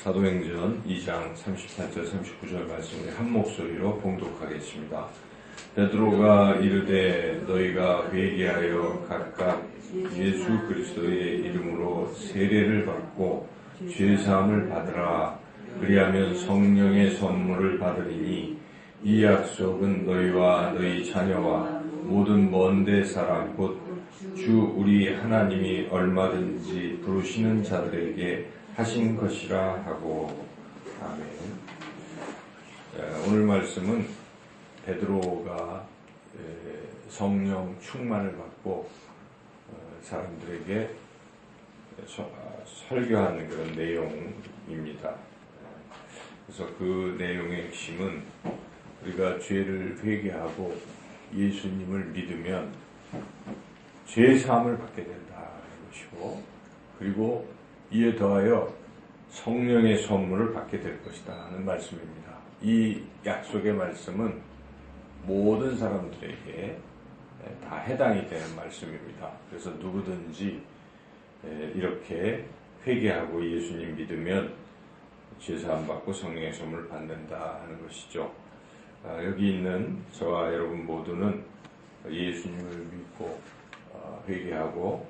사도행전 2장 38절 39절 말씀을 한 목소리로 봉독하겠습니다. 베드로가 이르되 너희가 회개하여 각각 예수 그리스도의 이름으로 세례를 받고 죄사함을 받으라. 그리하면 성령의 선물을 받으리니 이 약속은 너희와 너희 자녀와 모든 먼데 사람 곧 주 우리 하나님이 얼마든지 부르시는 자들에게 하신 것이라 하고. 아멘. 오늘 말씀은 베드로가 성령 충만을 받고 사람들에게 설교하는 그런 내용입니다. 그래서 그 내용의 핵심은 우리가 죄를 회개하고 예수님을 믿으면 죄 사함을 받게 된다는 것이고, 그리고 이에 더하여 성령의 선물을 받게 될 것이다 하는 말씀입니다. 이 약속의 말씀은 모든 사람들에게 다 해당이 되는 말씀입니다. 그래서 누구든지 이렇게 회개하고 예수님 믿으면 죄사함 받고 성령의 선물을 받는다 하는 것이죠. 여기 있는 저와 여러분 모두는 예수님을 믿고 회개하고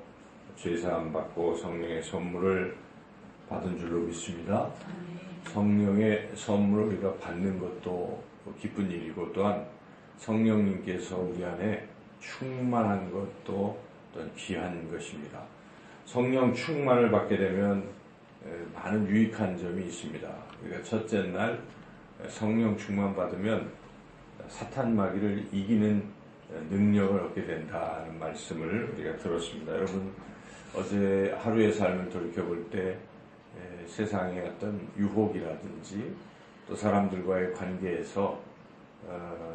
죄사함 받고 성령의 선물을 받은 줄로 믿습니다. 성령의 선물을 우리가 받는 것도 기쁜 일이고, 또한 성령님께서 우리 안에 충만한 것도 또한 귀한 것입니다. 성령 충만을 받게 되면 많은 유익한 점이 있습니다. 우리가 첫째 날 성령 충만 받으면 사탄 마귀를 이기는 능력을 얻게 된다는 말씀을 우리가 들었습니다. 여러분, 어제 하루의 삶을 돌이켜볼 때 세상의 어떤 유혹이라든지 또 사람들과의 관계에서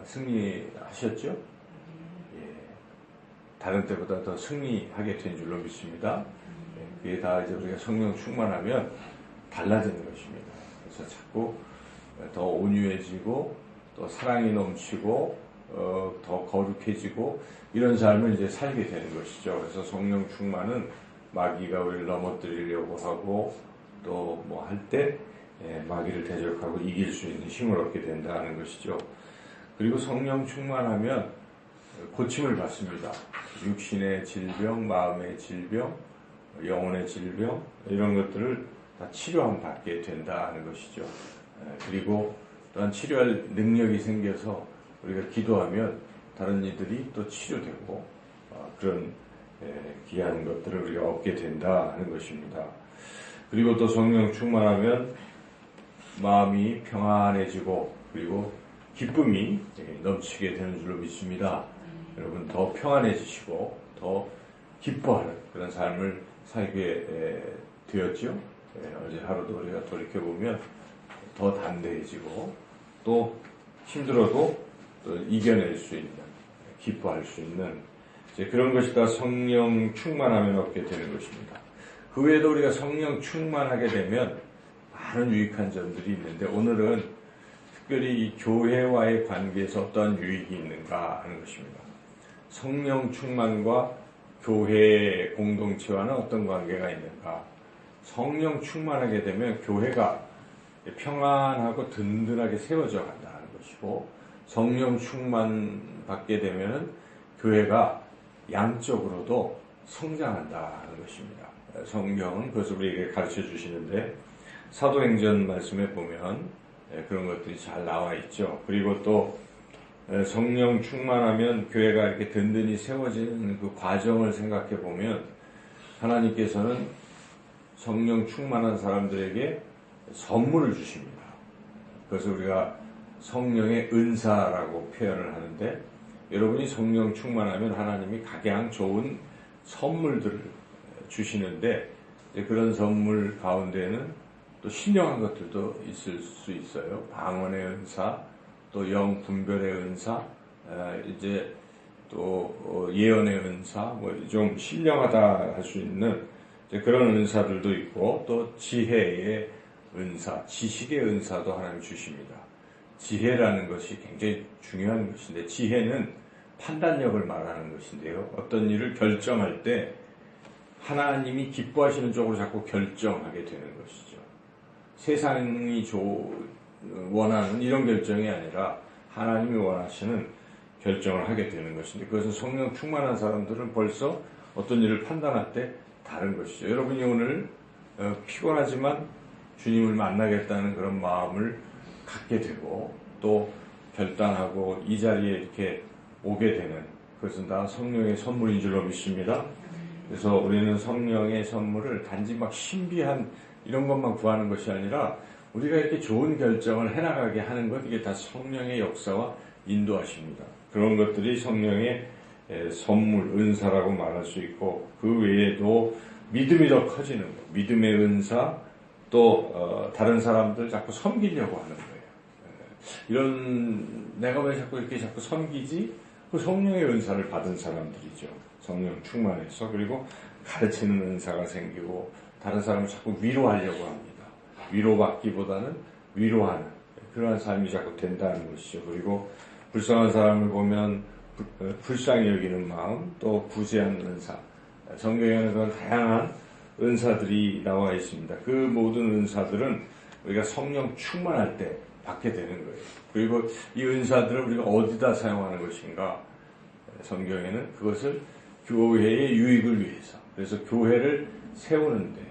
승리하셨죠? 예, 다른 때보다 더 승리하게 된 줄로 믿습니다. 그게 다 이제 우리가 성령 충만하면 달라지는 것입니다. 그래서 자꾸 더 온유해지고 또 사랑이 넘치고 더 거룩해지고 이런 삶을 이제 살게 되는 것이죠. 그래서 성령 충만은 마귀가 우리를 넘어뜨리려고 하고 또 뭐 할 때 마귀를 대적하고 이길 수 있는 힘을 얻게 된다는 것이죠. 그리고 성령 충만하면 고침을 받습니다. 육신의 질병, 마음의 질병, 영혼의 질병, 이런 것들을 다 치료함 받게 된다는 것이죠. 그리고 또한 치료할 능력이 생겨서 우리가 기도하면 다른 이들이 또 치료되고 그런 귀한 것들을 우리가 얻게 된다는 것입니다. 그리고 또 성령 충만하면 마음이 평안해지고 그리고 기쁨이 넘치게 되는 줄로 믿습니다. 여러분, 더 평안해지시고 더 기뻐하는 그런 삶을 살게 되었죠. 어제 하루도 우리가 돌이켜보면 더 담대해지고 또 힘들어도 또 이겨낼 수 있는, 기뻐할 수 있는 그런 것이 다 성령 충만하면 얻게 되는 것입니다. 그 외에도 우리가 성령 충만하게 되면 많은 유익한 점들이 있는데, 오늘은 특별히 이 교회와의 관계에서 어떤 유익이 있는가 하는 것입니다. 성령 충만과 교회 공동체와는 어떤 관계가 있는가? 성령 충만하게 되면 교회가 평안하고 든든하게 세워져 간다는 것이고, 성령 충만 받게 되면 교회가 양적으로도 성장한다는 것입니다. 성경은 그것을 우리에게 가르쳐 주시는데, 사도행전 말씀에 보면 그런 것들이 잘 나와 있죠. 그리고 또 성령 충만하면 교회가 이렇게 든든히 세워지는 그 과정을 생각해 보면, 하나님께서는 성령 충만한 사람들에게 선물을 주십니다. 그래서 우리가 성령의 은사라고 표현을 하는데, 여러분이 성령 충만하면 하나님이 각양 좋은 선물들을 주시는데, 그런 선물 가운데는 또 신령한 것들도 있을 수 있어요. 방언의 은사, 또 영 분별의 은사, 이제 또 예언의 은사, 뭐 좀 신령하다 할 수 있는 그런 은사들도 있고, 또 지혜의 은사, 지식의 은사도 하나님 주십니다. 지혜라는 것이 굉장히 중요한 것인데, 지혜는 판단력을 말하는 것인데요. 어떤 일을 결정할 때 하나님이 기뻐하시는 쪽으로 자꾸 결정하게 되는 것이죠. 세상이 원하는 이런 결정이 아니라 하나님이 원하시는 결정을 하게 되는 것인데, 그것은 성령 충만한 사람들은 벌써 어떤 일을 판단할 때 다른 것이죠. 여러분이 오늘 피곤하지만 주님을 만나겠다는 그런 마음을 갖게 되고 또 결단하고 이 자리에 이렇게 오게 되는, 그것은 다 성령의 선물인 줄로 믿습니다. 그래서 우리는 성령의 선물을 단지 막 신비한 이런 것만 구하는 것이 아니라 우리가 이렇게 좋은 결정을 해나가게 하는 것, 이게 다 성령의 역사와 인도하십니다. 그런 것들이 성령의 선물, 은사라고 말할 수 있고, 그 외에도 믿음이 더 커지는 것, 믿음의 은사, 또 다른 사람들 자꾸 섬기려고 하는 거예요. 이런, 내가 왜 자꾸 섬기지? 그 성령의 은사를 받은 사람들이죠. 성령 충만해서. 그리고 가르치는 은사가 생기고 다른 사람을 자꾸 위로하려고 합니다. 위로받기보다는 위로하는 그러한 삶이 자꾸 된다는 것이죠. 그리고 불쌍한 사람을 보면 불쌍히 여기는 마음, 또 구제하는 은사. 성경에는 그런 다양한 은사들이 나와 있습니다. 그 모든 은사들은 우리가 성령 충만할 때 받게 되는 거예요. 그리고 이 은사들을 우리가 어디다 사용하는 것인가? 성경에는 그것을 교회의 유익을 위해서, 그래서 교회를 세우는데,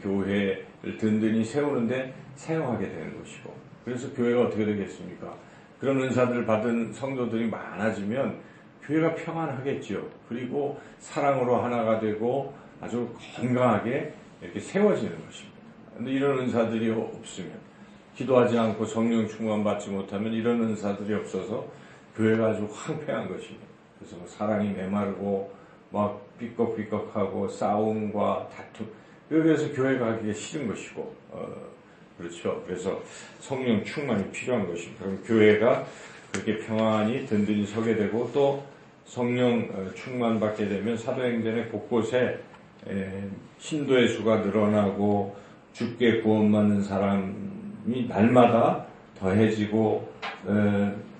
교회를 든든히 세우는데 사용하게 되는 것이고, 그래서 교회가 어떻게 되겠습니까? 그런 은사들을 받은 성도들이 많아지면 교회가 평안하겠죠. 그리고 사랑으로 하나가 되고 아주 건강하게 이렇게 세워지는 것입니다. 그런데 이런 은사들이 없으면, 기도하지 않고 성령 충만 받지 못하면 이런 은사들이 없어서 교회가 아주 황폐한 것입니다. 그래서 사랑이 메마르고 막 삐걱삐걱하고 싸움과 다툼, 그래서 교회가 하기가 싫은 것이고, 그렇죠. 그래서 성령 충만이 필요한 것입니다. 그럼 교회가 그렇게 평안히 든든히 서게 되고, 또 성령 충만 받게 되면 사도행전의 곳곳에 신도의 수가 늘어나고 주께 구원받는 사람이 날마다 더해지고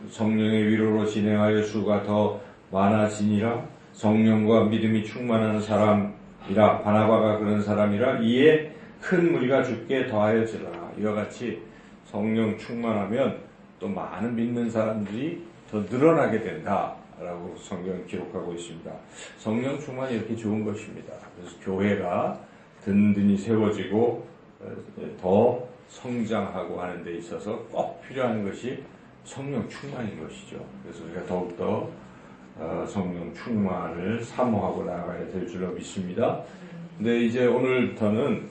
성령의 위로로 진행하여 수가 더 많아지니라. 성령과 믿음이 충만한 사람이라, 바나바가 그런 사람이라, 이에 큰 무리가 주께 더하여지라. 이와 같이 성령 충만하면 또 많은 믿는 사람들이 더 늘어나게 된다라고 성경은 기록하고 있습니다. 성령 충만이 이렇게 좋은 것입니다. 그래서 교회가 든든히 세워지고 더 성장하고 하는 데 있어서 꼭 필요한 것이 성령 충만인 것이죠. 그래서 우리가 더욱더 성령 충만을 사모하고 나아가야 될 줄로 믿습니다. 근데 이제 오늘부터는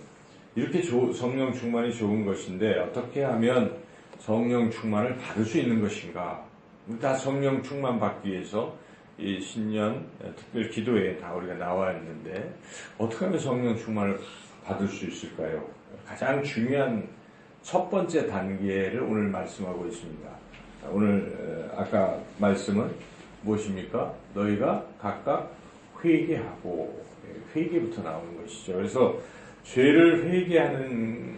이렇게 성령 충만이 좋은 것인데 어떻게 하면 성령 충만을 받을 수 있는 것인가? 다 성령 충만 받기 위해서 이 신년 특별 기도회에 다 우리가 나와 있는데 어떻게 하면 성령 충만을 받을 수 있을까요? 가장 중요한 첫 번째 단계를 오늘 말씀하고 있습니다. 오늘 아까 말씀은 무엇입니까? 너희가 각각 회개하고, 회개부터 나오는 것이죠. 그래서 죄를 회개하는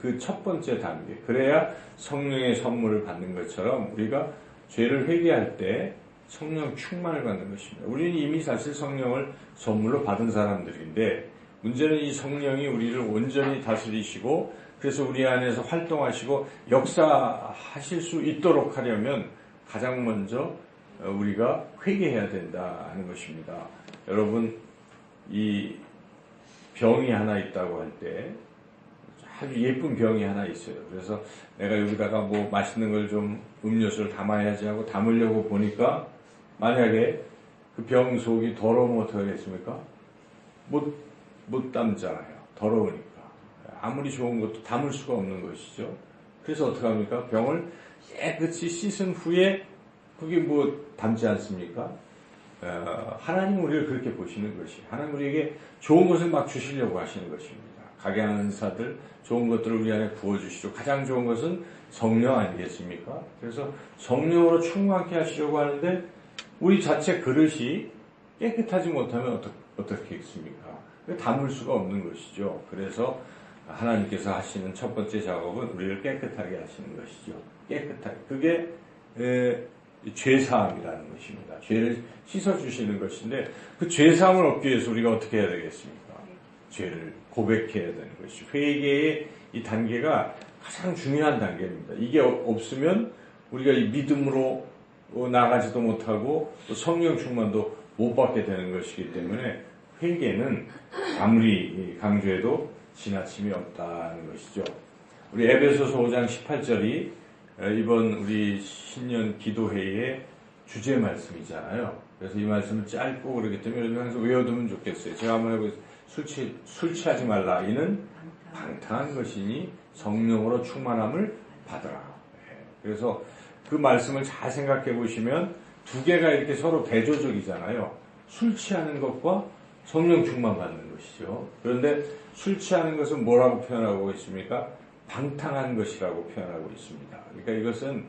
그 첫 번째 단계, 그래야 성령의 선물을 받는 것처럼 우리가 죄를 회개할 때 성령 충만을 받는 것입니다. 우리는 이미 사실 성령을 선물로 받은 사람들인데, 문제는 이 성령이 우리를 온전히 다스리시고 그래서 우리 안에서 활동하시고 역사하실 수 있도록 하려면 가장 먼저 우리가 회개해야 된다는 것입니다. 여러분, 이 병이 하나 있다고 할 때 아주 예쁜 병이 하나 있어요. 그래서 내가 여기다가 뭐 맛있는 걸 좀 음료수를 담아야지 하고 담으려고 보니까 만약에 그 병 속이 더러우면 어떻게 하겠습니까? 못 담잖아요. 더러우니까. 아무리 좋은 것도 담을 수가 없는 것이죠. 그래서 어떻게 합니까? 병을 깨끗이 씻은 후에 그게 뭐 담지 않습니까? 하나님 우리를 그렇게 보시는 것이, 하나님 우리에게 좋은 것을 막 주시려고 하시는 것입니다. 각양한 은사들, 좋은 것들을 우리 안에 부어주시죠. 가장 좋은 것은 성령 아니겠습니까? 그래서 성령으로 충만케 하시려고 하는데 우리 자체 그릇이 깨끗하지 못하면 어떻게 하겠습니까? 담을 수가 없는 것이죠. 그래서 하나님께서 하시는 첫 번째 작업은 우리를 깨끗하게 하시는 것이죠. 깨끗하게. 그게 죄사함이라는 것입니다. 죄를 씻어주시는 것인데 그 죄사함을 얻기 위해서 우리가 어떻게 해야 되겠습니까? 죄를 고백해야 되는 것이 회개의 이 단계가 가장 중요한 단계입니다. 이게 없으면 우리가 이 믿음으로 나가지도 못하고 또 성령 충만도 못 받게 되는 것이기 때문에 회개는 아무리 강조해도 지나침이 없다는 것이죠. 우리 에베소서 5장 18절이 이번 우리 신년 기도회의 주제 말씀이잖아요. 그래서 이 말씀은 짧고 그렇기 때문에 여러분 항상 외워두면 좋겠어요. 제가 한번 해보겠습니다. 술 취하지 말라. 이는 방탕한 것이니 성령으로 충만함을 받으라. 그래서 그 말씀을 잘 생각해 보시면 두 개가 이렇게 서로 대조적이잖아요. 술 취하는 것과 성령 충만 받는 것이죠. 그런데 술 취하는 것은 뭐라고 표현하고 있습니까? 방탕한 것이라고 표현하고 있습니다. 그러니까 이것은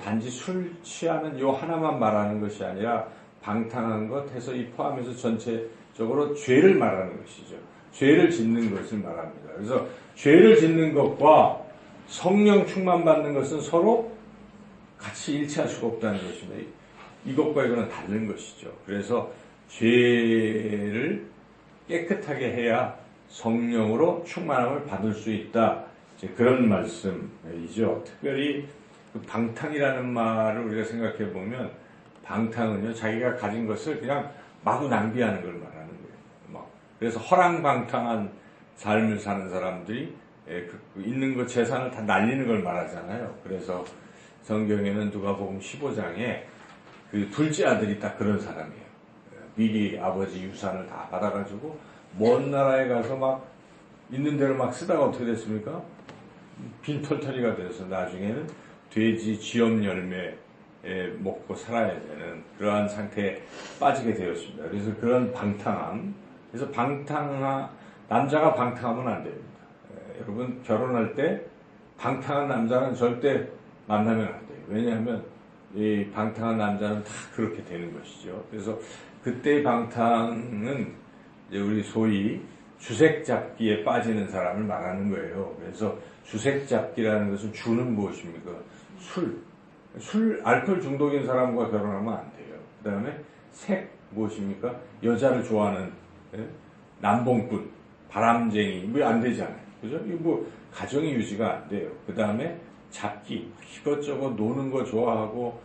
단지 술 취하는 요 하나만 말하는 것이 아니라 방탕한 것 해서 이 포함해서 전체적으로 죄를 말하는 것이죠. 죄를 짓는 것을 말합니다. 그래서 죄를 짓는 것과 성령 충만 받는 것은 서로 같이 일치할 수가 없다는 것입니다. 이것과 이거는 다른 것이죠. 그래서 죄를 깨끗하게 해야 성령으로 충만함을 받을 수 있다. 이제 그런 말씀이죠. 특별히 그 방탕이라는 말을 우리가 생각해 보면 방탕은요, 자기가 가진 것을 그냥 마구 낭비하는 걸 말하는 거예요. 그래서 허랑방탕한 삶을 사는 사람들이 있는 것 재산을 다 날리는 걸 말하잖아요. 그래서 성경에는 누가복음 15장에 그 둘째 아들이 딱 그런 사람이에요. 미리 아버지 유산을 다 받아가지고 먼 나라에 가서 막 있는 대로 막 쓰다가 어떻게 됐습니까? 빈털터리가 돼서 나중에는 돼지 쥐염 열매 먹고 살아야 되는 그러한 상태에 빠지게 되었습니다. 그래서 그런 방탕함, 그래서 남자가 방탕하면 안 됩니다. 여러분 결혼할 때 방탕한 남자는 절대 만나면 안 돼요. 왜냐하면 이 방탕한 남자는 다 그렇게 되는 것이죠. 그래서 그때의 방탕은 이제 우리 소위 주색 잡기에 빠지는 사람을 말하는 거예요. 그래서 주색 잡기라는 것은 주는 무엇입니까? 알코올 중독인 사람과 결혼하면 안 돼요. 그 다음에 색 무엇입니까? 여자를 좋아하는 남봉꾼, 바람쟁이 뭐 안 되잖아요. 그죠? 이거 뭐 가정이 유지가 안 돼요. 그 다음에 잡기, 이것저것 노는 거 좋아하고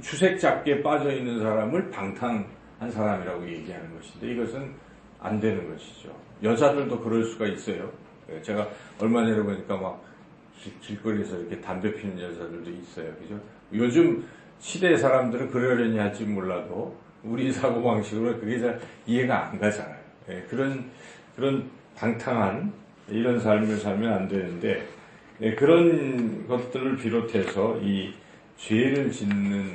주색 잡기에 빠져 있는 사람을 방탕한 사람이라고 얘기하는 것인데 이것은 안 되는 것이죠. 여자들도 그럴 수가 있어요. 제가 얼마 전에 보니까 막 길거리에서 이렇게 담배 피는 여자들도 있어요. 그죠? 요즘 시대 사람들은 그러려니 할지 몰라도 우리 사고방식으로 그게 잘 이해가 안 가잖아요. 그런 방탕한 이런 삶을 살면 안 되는데 그런 것들을 비롯해서 이 죄를 짓는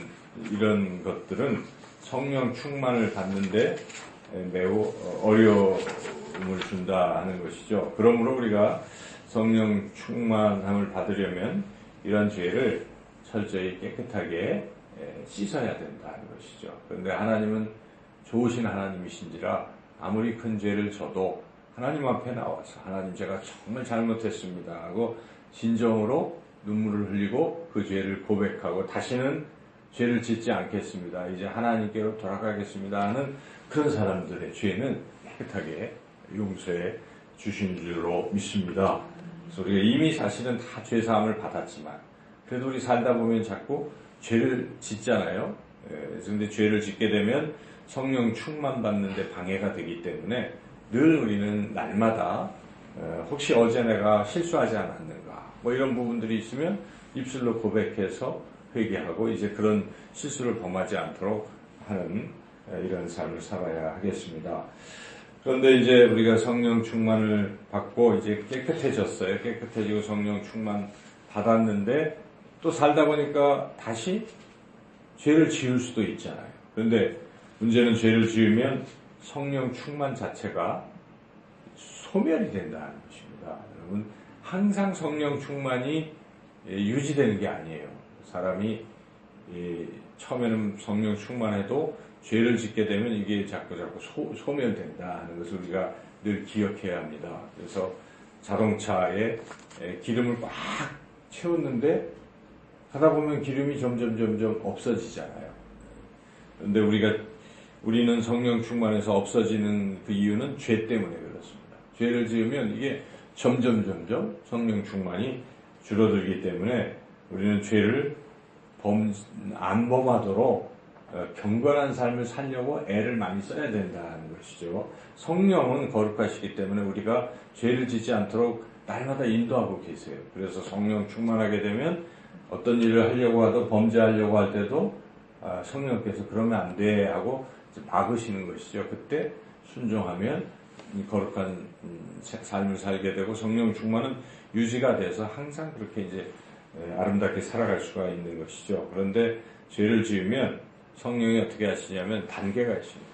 이런 것들은 성령 충만을 받는데 매우 어려움을 준다 하는 것이죠. 그러므로 우리가 성령 충만함을 받으려면 이런 죄를 철저히 깨끗하게 씻어야 된다는 것이죠. 그런데 하나님은 좋으신 하나님이신지라 아무리 큰 죄를 져도 하나님 앞에 나와서 하나님 제가 정말 잘못했습니다 하고 진정으로 눈물을 흘리고 그 죄를 고백하고 다시는 죄를 짓지 않겠습니다. 이제 하나님께로 돌아가겠습니다 하는 그런 사람들의 죄는 깨끗하게 용서해 주신 줄로 믿습니다. 그래서 우리가 이미 사실은 다 죄사함을 받았지만 그래도 우리 살다 보면 자꾸 죄를 짓잖아요. 그런데 죄를 짓게 되면 성령 충만 받는데 방해가 되기 때문에 늘 우리는 날마다 혹시 어제 내가 실수하지 않았는가 뭐 이런 부분들이 있으면 입술로 고백해서 회개하고 이제 그런 실수를 범하지 않도록 하는 이런 삶을 살아야 하겠습니다. 그런데 이제 우리가 성령 충만을 받고 이제 깨끗해졌어요. 깨끗해지고 성령 충만 받았는데 또 살다 보니까 다시 죄를 지을 수도 있잖아요. 그런데 문제는 죄를 지으면 성령 충만 자체가 소멸이 된다는 것입니다. 여러분 항상 성령 충만이 유지되는 게 아니에요. 사람이 처음에는 성령 충만해도 죄를 짓게 되면 이게 자꾸 소멸된다는 것을 우리가 늘 기억해야 합니다. 그래서 자동차에 기름을 막 채웠는데 하다 보면 기름이 점점 없어지잖아요. 그런데 우리는 성령 충만해서 없어지는 그 이유는 죄 때문에 그렇습니다. 죄를 지으면 이게 점점 성령 충만이 줄어들기 때문에 우리는 죄를 안 범하도록 경건한 삶을 살려고 애를 많이 써야 된다는 것이죠. 성령은 거룩하시기 때문에 우리가 죄를 짓지 않도록 날마다 인도하고 계세요. 그래서 성령 충만하게 되면 어떤 일을 하려고 하도 범죄하려고 할 때도 성령께서 그러면 안 돼 하고 막으시는 것이죠. 그때 순종하면 거룩한 삶을 살게 되고 성령 충만은 유지가 돼서 항상 그렇게 이제 아름답게 살아갈 수가 있는 것이죠. 그런데 죄를 지으면 성령이 어떻게 하시냐면 단계가 있습니다.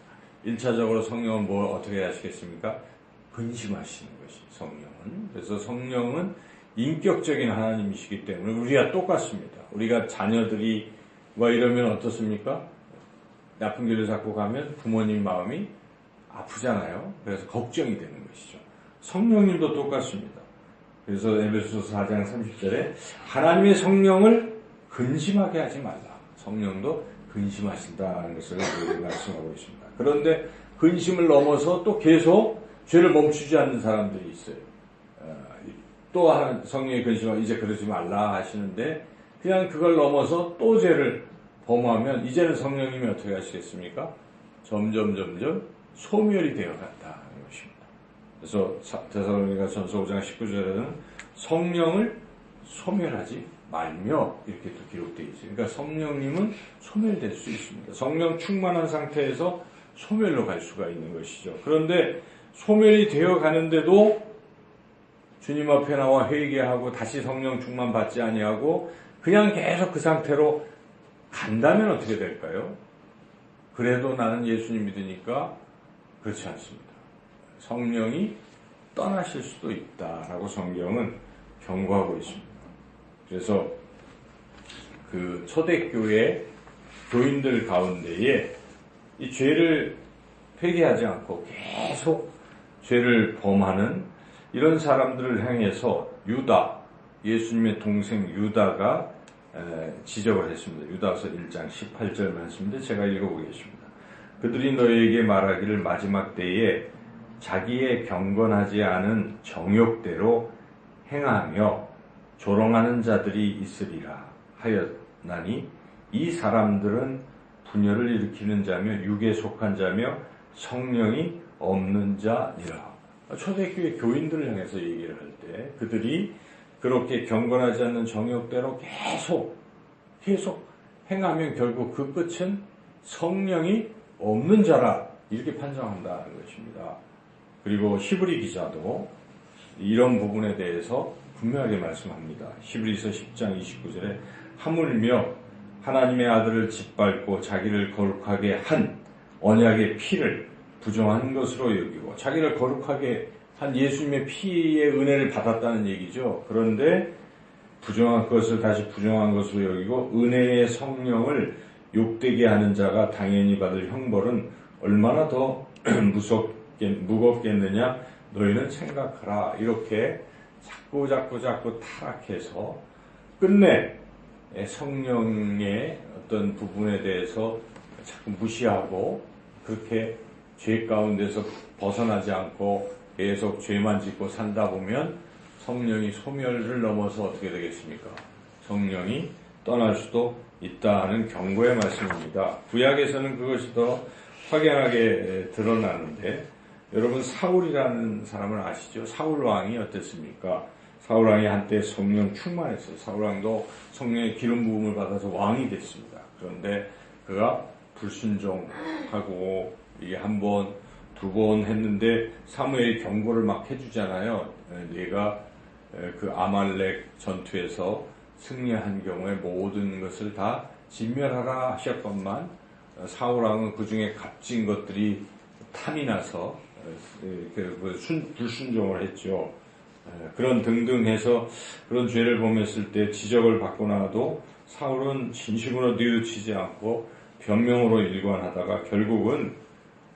1차적으로 성령은 뭘 어떻게 하시겠습니까? 근심하시는 것이 성령은. 그래서 성령은 인격적인 하나님이시기 때문에 우리가 똑같습니다. 우리가 자녀들이 이러면 어떻습니까? 나쁜 길을 잡고 가면 부모님 마음이 아프잖아요. 그래서 걱정이 되는 것이죠. 성령님도 똑같습니다. 그래서 에베소서 4장 30절에 하나님의 성령을 근심하게 하지 말라. 성령도 근심하신다는 것을 말씀하고 있습니다. 그런데 근심을 넘어서 또 계속 죄를 멈추지 않는 사람들이 있어요. 또 성령의 근심하고 이제 그러지 말라 하시는데 그냥 그걸 넘어서 또 죄를 범하면 이제는 성령님이 어떻게 하시겠습니까? 점점 소멸이 되어간다는 것입니다. 그래서 데살로니가전서 5장 19절에는 성령을 소멸하지 말며 이렇게 또 기록되어 있어요. 그러니까 성령님은 소멸될 수 있습니다. 성령 충만한 상태에서 소멸로 갈 수가 있는 것이죠. 그런데 소멸이 되어 가는데도 주님 앞에 나와 회개하고 다시 성령 충만 받지 아니하고 그냥 계속 그 상태로 간다면 어떻게 될까요? 그래도 나는 예수님 믿으니까 그렇지 않습니다. 성령이 떠나실 수도 있다라고 성경은 경고하고 있습니다. 그래서 그 초대교회 교인들 가운데에 이 죄를 회개하지 않고 계속 죄를 범하는 이런 사람들을 향해서 유다, 예수님의 동생 유다가 지적을 했습니다. 유다서 1장 18절 말씀인데 제가 읽어보겠습니다. 그들이 너희에게 말하기를 마지막 때에 자기의 경건하지 않은 정욕대로 행하며 조롱하는 자들이 있으리라 하였나니 이 사람들은 분열을 일으키는 자며 육에 속한 자며 성령이 없는 자니라. 초대교회 교인들을 향해서 얘기를 할 때 그들이 그렇게 경건하지 않는 정욕대로 계속 행하면 결국 그 끝은 성령이 없는 자라 이렇게 판정한다는 것입니다. 그리고 히브리 기자도 이런 부분에 대해서 분명하게 말씀합니다. 히브리서 10장 29절에 하물며 하나님의 아들을 짓밟고 자기를 거룩하게 한 언약의 피를 부정한 것으로 여기고 자기를 거룩하게 한 예수님의 피의 은혜를 받았다는 얘기죠. 그런데 부정한 것을 다시 부정한 것으로 여기고 은혜의 성령을 욕되게 하는 자가 당연히 받을 형벌은 얼마나 더 무겁겠느냐 너희는 생각하라. 이렇게 자꾸 타락해서 끝내 성령의 어떤 부분에 대해서 자꾸 무시하고 그렇게 죄 가운데서 벗어나지 않고 계속 죄만 짓고 살다 보면 성령이 소멸을 넘어서 어떻게 되겠습니까? 성령이 떠날 수도 있다 하는 경고의 말씀입니다. 구약에서는 그것이 더 확연하게 드러나는데 여러분 사울이라는 사람을 아시죠? 사울 왕이 어땠습니까? 사울 왕이 한때 성령 충만했어요. 사울 왕도 성령의 기름 부음을 받아서 왕이 됐습니다. 그런데 그가 불순종하고 이게 한 번, 두 번 했는데 사무엘이 경고를 막 해주잖아요. 네가 그 아말렉 전투에서 승리한 경우에 모든 것을 다 진멸하라 하셨건만 사울 왕은 그 중에 값진 것들이 탐이 나서 불순종을 했죠. 그런 등등해서 그런 죄를 범했을 때 지적을 받고 나도 사울은 진심으로 뉘우치지 않고 변명으로 일관하다가 결국은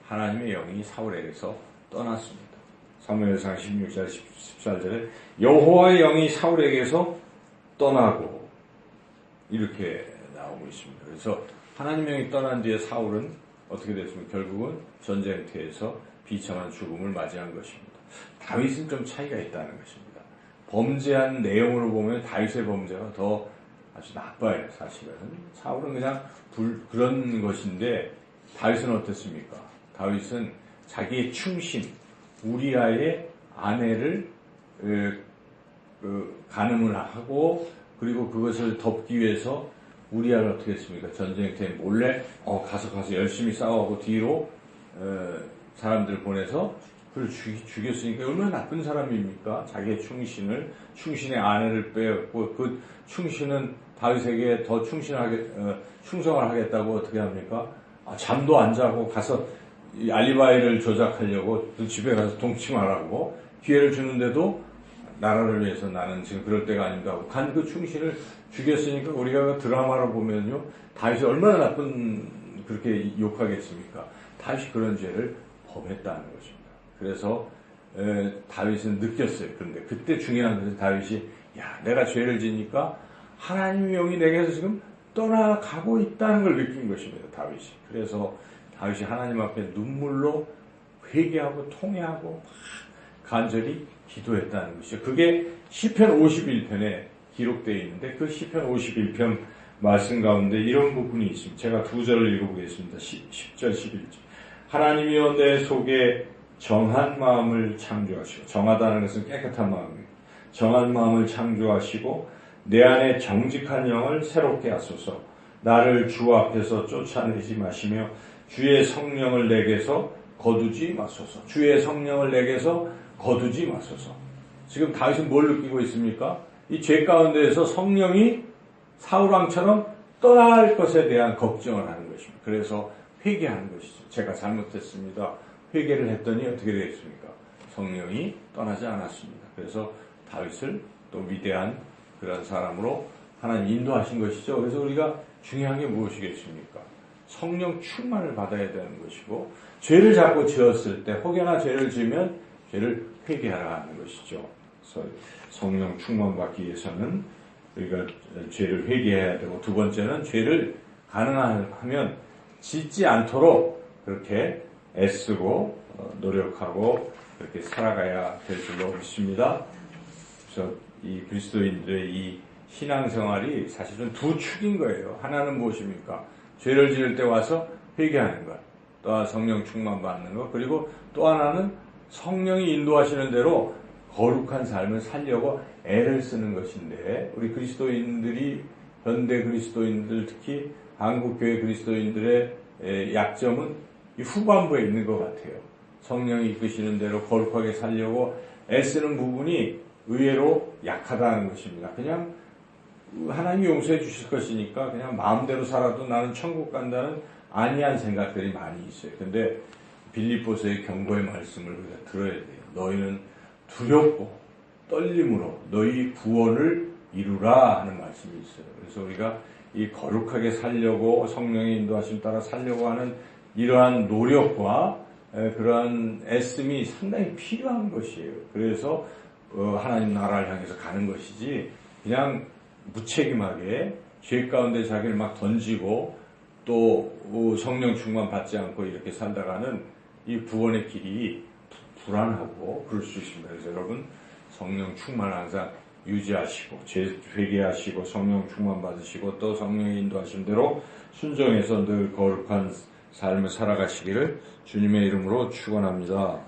하나님의 영이 사울에게서 떠났습니다. 사무엘상 16절 14절에 여호와의 영이 사울에게서 떠나고 이렇게 나오고 있습니다. 그래서 하나님의 영이 떠난 뒤에 사울은 어떻게 됐습니까? 결국은 전쟁터에서 비참한 죽음을 맞이한 것입니다. 다윗은 좀 차이가 있다는 것입니다. 범죄한 내용으로 보면 다윗의 범죄가 더 아주 나빠요, 사실은. 사울은 그냥 그런 것인데, 다윗은 어떻습니까? 다윗은 자기의 충신, 우리아의 아내를 간음을 하고, 그리고 그것을 덮기 위해서 우리아를 어떻게 했습니까? 전쟁 때 몰래 가서 열심히 싸우고 뒤로 사람들 보내서 그걸 죽였으니까 얼마나 나쁜 사람입니까? 자기의 충신의 아내를 빼앗고 그 충신은 다윗에게 더 충성을 하겠다고 어떻게 합니까? 잠도 안 자고 가서 이 알리바이를 조작하려고 그 집에 가서 동침하라고 기회를 주는데도 나라를 위해서 나는 지금 그럴 때가 아닙니다 하고 간 그 충신을 죽였으니까 우리가 그 드라마로 보면요, 다윗이 얼마나 나쁜 그렇게 욕하겠습니까? 다윗이 그런 죄를 범했다는 것입니다. 그래서 다윗은 느꼈어요. 그런데 그때 중요한 것은 다윗이 내가 죄를 지니까 하나님의 영이 내게서 지금 떠나가고 있다는 걸 느낀 것입니다. 다윗이. 그래서 다윗이 하나님 앞에 눈물로 회개하고 통회하고 간절히 기도했다는 것이죠. 그게 시편 51편에 기록되어 있는데 그 시편 51편 말씀 가운데 이런 부분이 있습니다. 제가 두 절을 읽어보겠습니다. 10절, 11절. 하나님이여 내 속에 정한 마음을 창조하시고, 정하다는 것은 깨끗한 마음입니다. 정한 마음을 창조하시고 내 안에 정직한 영을 새롭게 하소서. 나를 주 앞에서 쫓아내지 마시며 주의 성령을 내게서 거두지 마소서. 주의 성령을 내게서 거두지 마소서. 지금 다윗은 뭘 느끼고 있습니까? 이 죄 가운데에서 성령이 사울왕처럼 떠날 것에 대한 걱정을 하는 것입니다. 그래서 회개하는 것이죠. 제가 잘못했습니다. 회개를 했더니 어떻게 되겠습니까? 성령이 떠나지 않았습니다. 그래서 다윗을 또 위대한 그런 사람으로 하나님 인도하신 것이죠. 그래서 우리가 중요한 게 무엇이겠습니까? 성령 충만을 받아야 되는 것이고, 죄를 자꾸 지었을 때 혹여나 죄를 지으면 죄를 회개하라 하는 것이죠. 그래서 성령 충만 받기 위해서는 우리가 죄를 회개해야 되고, 두 번째는 죄를 가능하면 짓지 않도록 그렇게 애쓰고 노력하고 그렇게 살아가야 될 줄로 믿습니다. 그래서 이 그리스도인들의 이 신앙생활이 사실은 두 축인 거예요. 하나는 무엇입니까? 죄를 지을 때 와서 회개하는 것, 또 성령 충만 받는 것, 그리고 또 하나는 성령이 인도하시는 대로 거룩한 삶을 살려고 애를 쓰는 것인데, 우리 그리스도인들이, 현대 그리스도인들, 특히 한국교회 그리스도인들의 약점은 이 후반부에 있는 것 같아요. 성령이 이끄시는 대로 거룩하게 살려고 애쓰는 부분이 의외로 약하다는 것입니다. 그냥 하나님이 용서해 주실 것이니까 그냥 마음대로 살아도 나는 천국 간다는 안이한 생각들이 많이 있어요. 근데 빌립보서의 경고의 말씀을 우리가 들어야 돼요. 너희는 두렵고 떨림으로 너희 구원을 이루라 하는 말씀이 있어요. 그래서 우리가 이 거룩하게 살려고 성령의 인도하심 따라 살려고 하는 이러한 노력과 그러한 애씀이 상당히 필요한 것이에요. 그래서 하나님 나라를 향해서 가는 것이지, 그냥 무책임하게 죄 가운데 자기를 막 던지고 또 성령 충만 받지 않고 이렇게 살다가는 이 구원의 길이 불안하고 그럴 수 있습니다. 그래서 여러분, 성령 충만을 항상 유지하시고 죄 회개하시고 성령 충만 받으시고 또 성령의 인도하신 대로 순종해서 늘 거룩한 삶을 살아가시기를 주님의 이름으로 축원합니다.